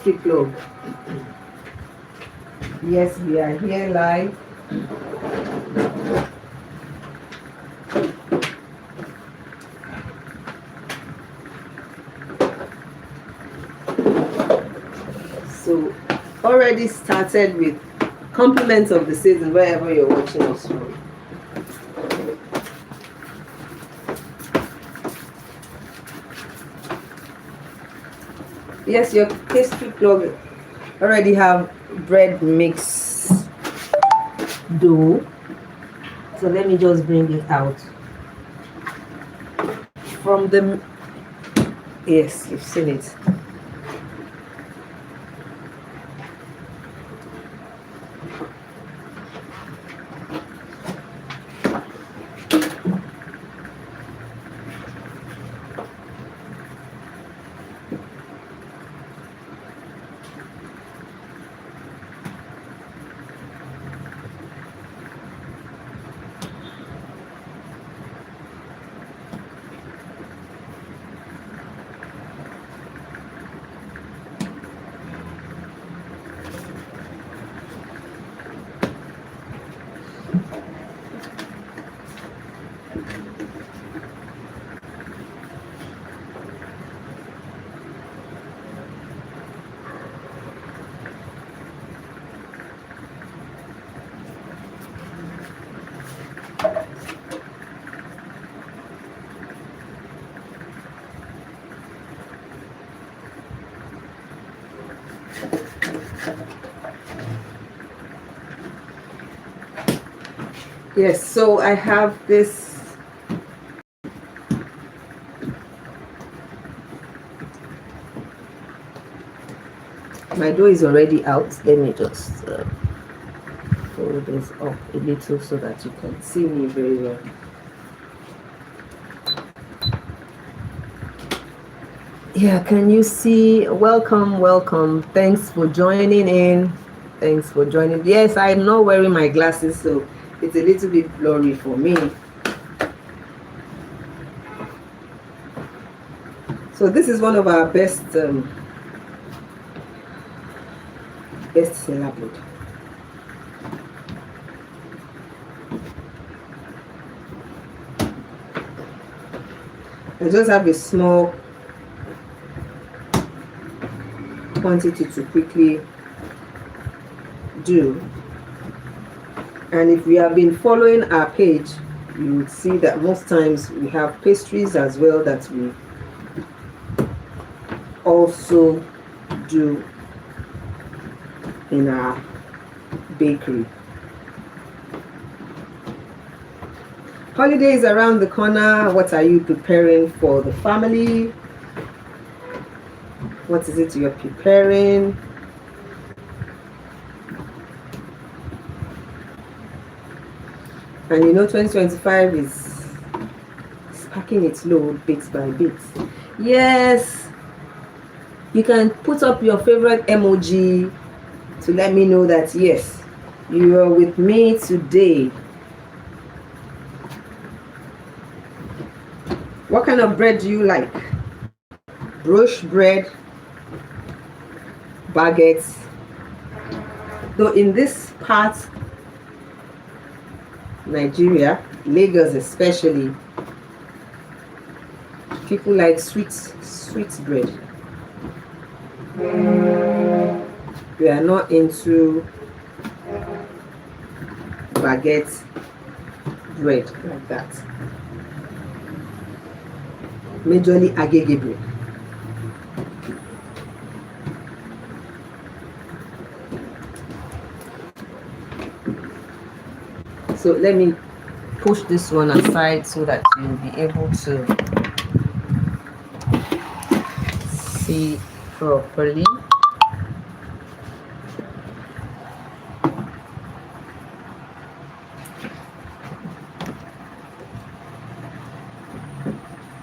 Club. Yes, we are here live. So, already started with compliments of the season wherever you're watching us from. Yes, your pastry club already have bread mix dough. So let me just bring it out from the, yes, you've seen it. Yes, so I have this my dough is already out. Let me just fold this up a little so that you can see me very well. Yeah, can you see? Welcome. Thanks for joining in. Thanks for joining. Yes, I'm not wearing my glasses, so it's a little bit blurry for me. So this is one of our best seller bread. I just have a small quantity to quickly do, and if you have been following our page, you would see that most times we have pastries as well that we also do in our bakery. Holidays around the corner. What are you preparing for the family? What is it you're preparing? And you know 2025 is packing its load bit by bit. Yes, you can put up your favorite emoji to let me know that yes, you are with me today. What kind of bread do you like? Brioche bread, baguettes. Though in this part, Nigeria, Lagos especially, people like sweet bread. We are not into baguette bread like that. Majorly agege bread. So let me push this one aside so that you'll be able to see properly.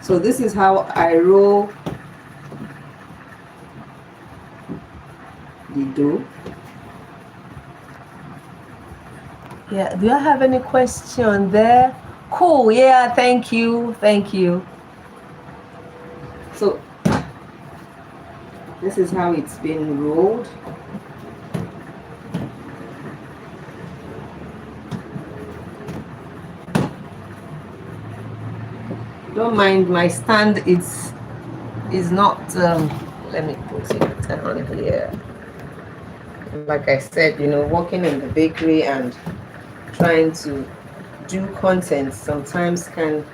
So this is how I roll the dough. Yeah, do I have any question there? Cool, yeah, thank you. So This is how it's been rolled. Don't mind my stand, is not let me put it on here. Like I said, working in the bakery and trying to do content sometimes can.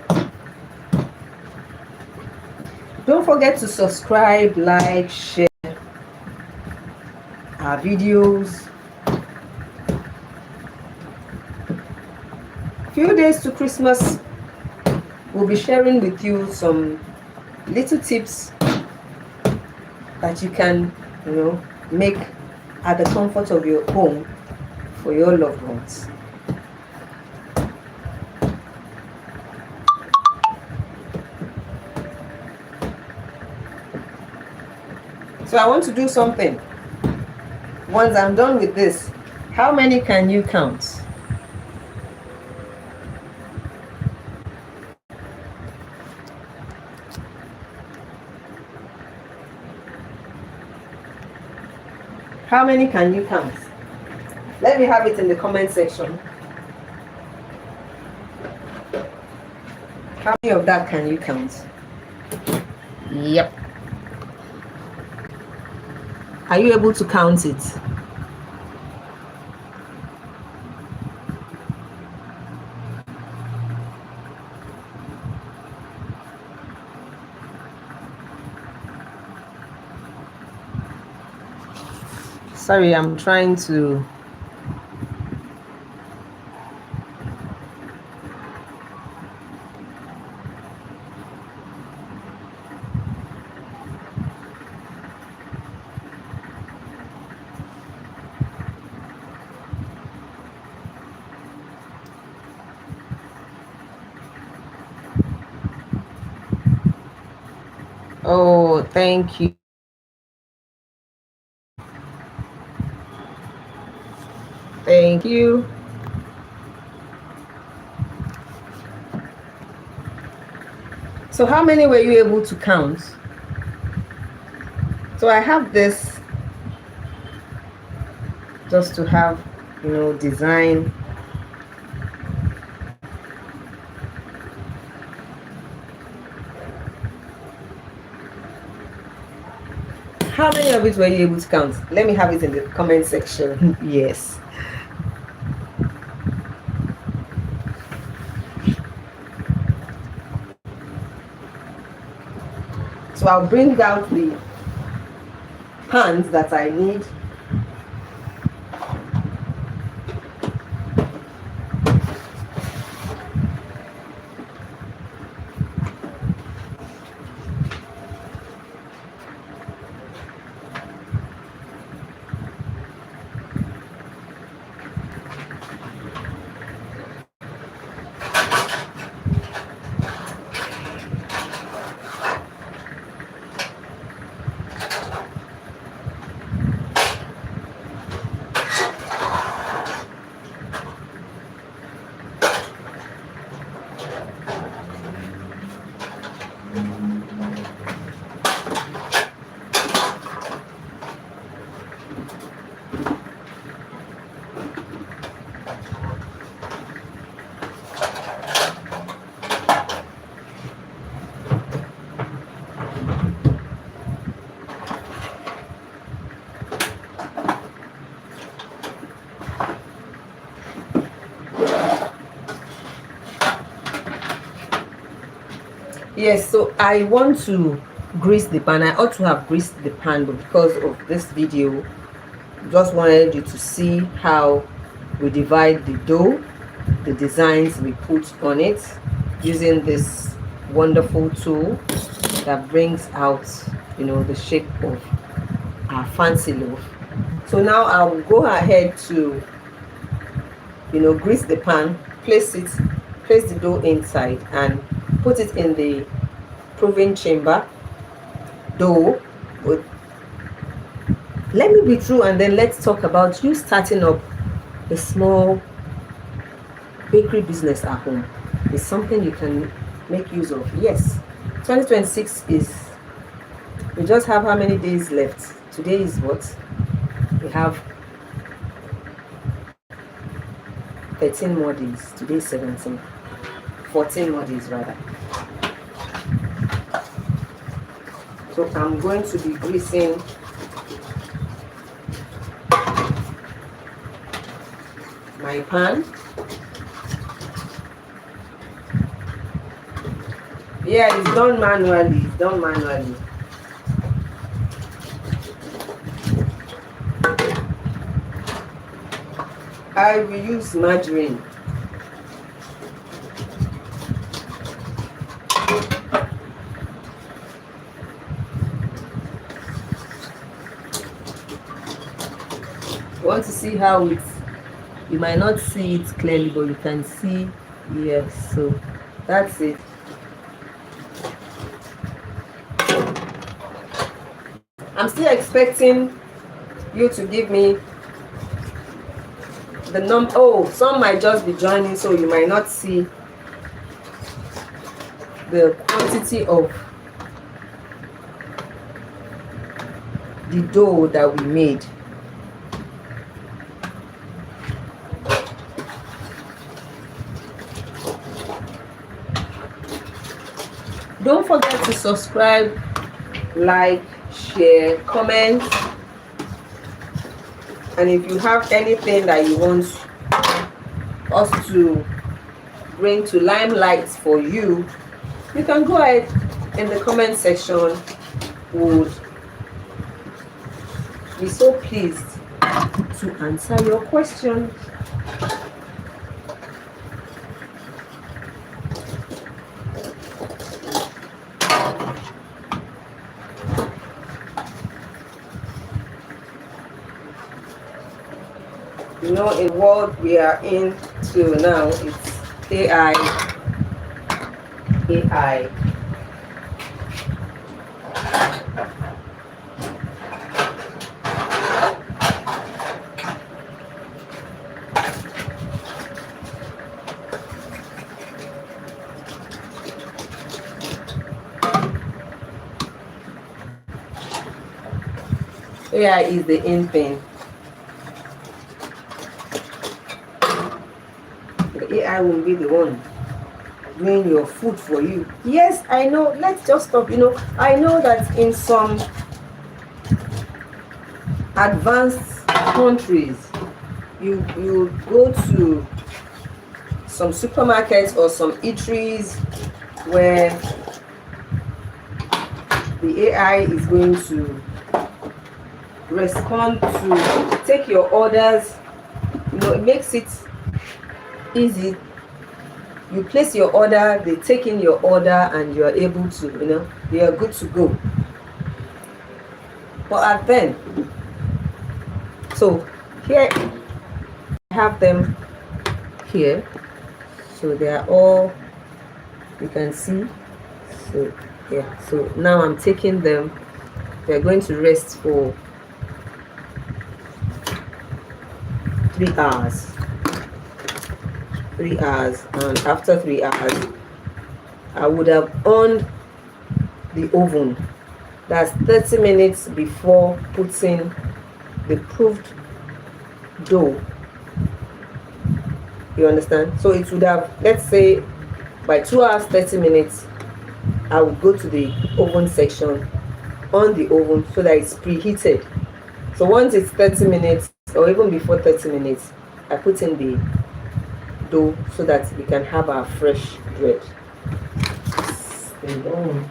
Don't forget to subscribe, like, share our videos. Few days to Christmas, we'll be sharing with you some little tips that you can, make at the comfort of your home for your loved ones. So I want to do something. Once I'm done with this, how many can you count? How many can you count? Let me have it in the comment section. How many of that can you count? Yep. Are you able to count it? Sorry, I'm trying to. Oh, thank you. Thank you. So how many were you able to count? So I have this just to have, design. How many of it were you able to count? Let me have it in the comment section. Yes. So I'll bring out the pans that I need. Yes, so I want to grease the pan. I ought to have greased the pan, but because of this video, just wanted you to see how we divide the dough, the designs we put on it, using this wonderful tool that brings out, the shape of our fancy loaf. So now I'll go ahead to, grease the pan, place the dough inside and put it in the proving chamber. Dough. Let me be through and then let's talk about you starting up a small bakery business at home. It's something you can make use of. Yes, 2026 is We just have how many days left? Today is what? We have 13 more days. Today is 17. 14 more days rather. So I'm going to be greasing my pan. Yeah, it's done manually. It's done manually. I will use margarine. You want to see how it's, you might not see it clearly, but you can see, yes, so that's it. I'm still expecting you to give me the number. Oh, some might just be joining, so you might not see the quantity of the dough that we made. Don't forget to subscribe, like, share, comment, and if you have anything that you want us to bring to limelight for you, you can go ahead in the comment section. Would be so pleased to answer your questions. You know, in the world we are into now, it's AI. AI is the in thing. The AI will be the one doing your food for you. Yes, I know. Let's just stop. You know, I know that in some advanced countries, you go to some supermarkets or some eateries where the AI is going to respond to take your orders. You know, it makes it easy. You place your order, they take in your order, and you are able to, you know, you are good to go. But then, so here I have them here, so they are all, you can see. So yeah, so now I'm taking them. They're going to rest for 3 hours. 3 hours, and after 3 hours I would have on the oven. That's 30 minutes before putting the proofed dough. You understand? So it would have, let's say by 2 hours 30 minutes, I would go to the oven section on the oven so that it's preheated. So once it's 30 minutes or even before 30 minutes, I put in the dough so that we can have our fresh bread. Stay on.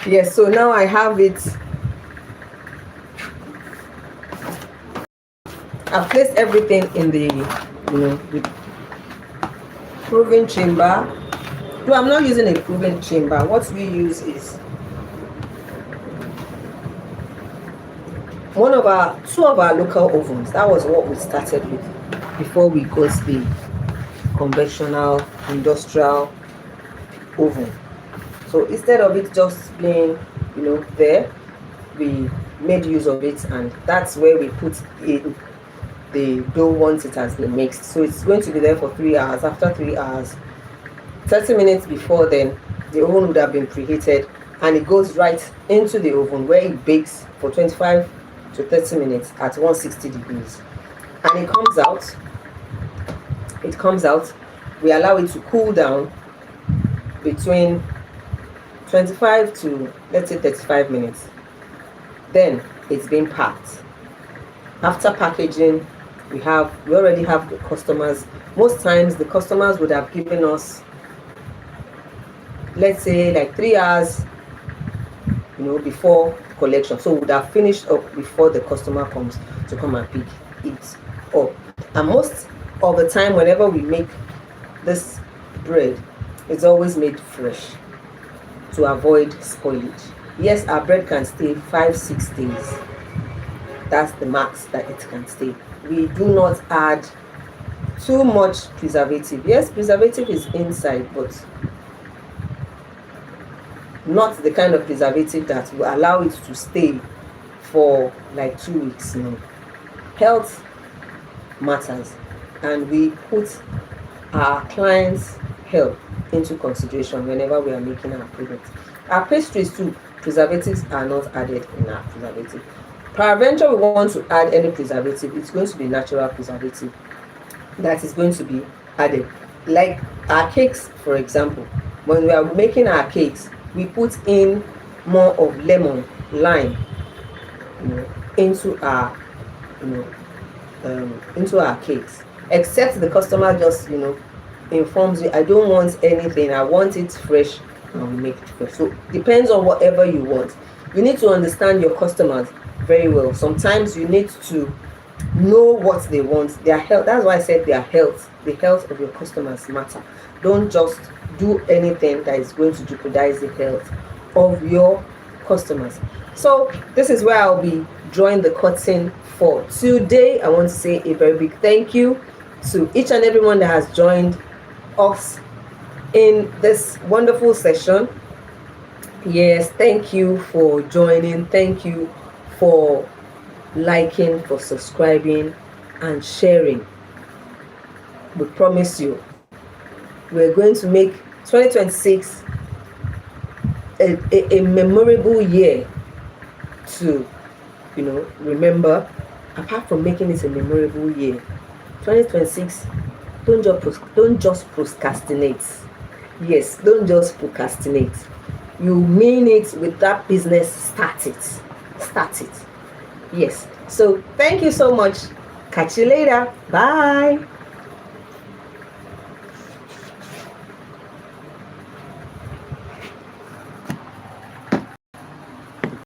Yes, so now I have it I've placed everything in the, the proving chamber. No, I'm not using a proving chamber. What we use is two of our local ovens. That was what we started with before we got the conventional industrial oven. So instead of it just being, there, we made use of it, and that's where we put in the dough once it has been mixed. So it's going to be there for 3 hours. After 3 hours, 30 minutes before then, the oven would have been preheated, and it goes right into the oven where it bakes for 25 to 30 minutes at 160 degrees. And it comes out. We allow it to cool down between 25 to, let's say, 35 minutes. Then it's being packed. After packaging, we already have the customers. Most times the customers would have given us, let's say, like 3 hours, before collection. So we would have finished up before the customer comes to come and pick it up. And most of the time, whenever we make this bread, it's always made fresh to avoid spoilage. Yes, our bread can stay 5-6 days. That's the max that it can stay. We do not add too much preservative. Yes, preservative is inside, but not the kind of preservative that will allow it to stay for like 2 weeks. No. Health matters, and we put our clients' health into consideration whenever we are making our products. Our pastries too, preservatives are not added in our preservative. Peradventure we want to add any preservative, it's going to be natural preservative that is going to be added. Like our cakes, for example, when we are making our cakes, we put in more of lemon, lime, into our cakes. Except the customer just informs you, I don't want anything, I want it fresh, and we make it fresh. So depends on whatever you want. You need to understand your customers very well. Sometimes you need to know what they want, their health. That's why I said their health. The health of your customers matter. Don't just do anything that is going to jeopardize the health of your customers. So this is where I'll be drawing the curtain for today. I want to say a very big thank you to each and everyone that has joined us in this wonderful session. Yes, thank you for joining. Thank you for liking, for subscribing, and sharing. We promise you, we're going to make 2026 a memorable year to, remember. Apart from making it a memorable year, 2026, don't just procrastinate. Yes, don't just procrastinate. You mean it with that business, start it. Yes. So thank you so much. Catch you later. Bye.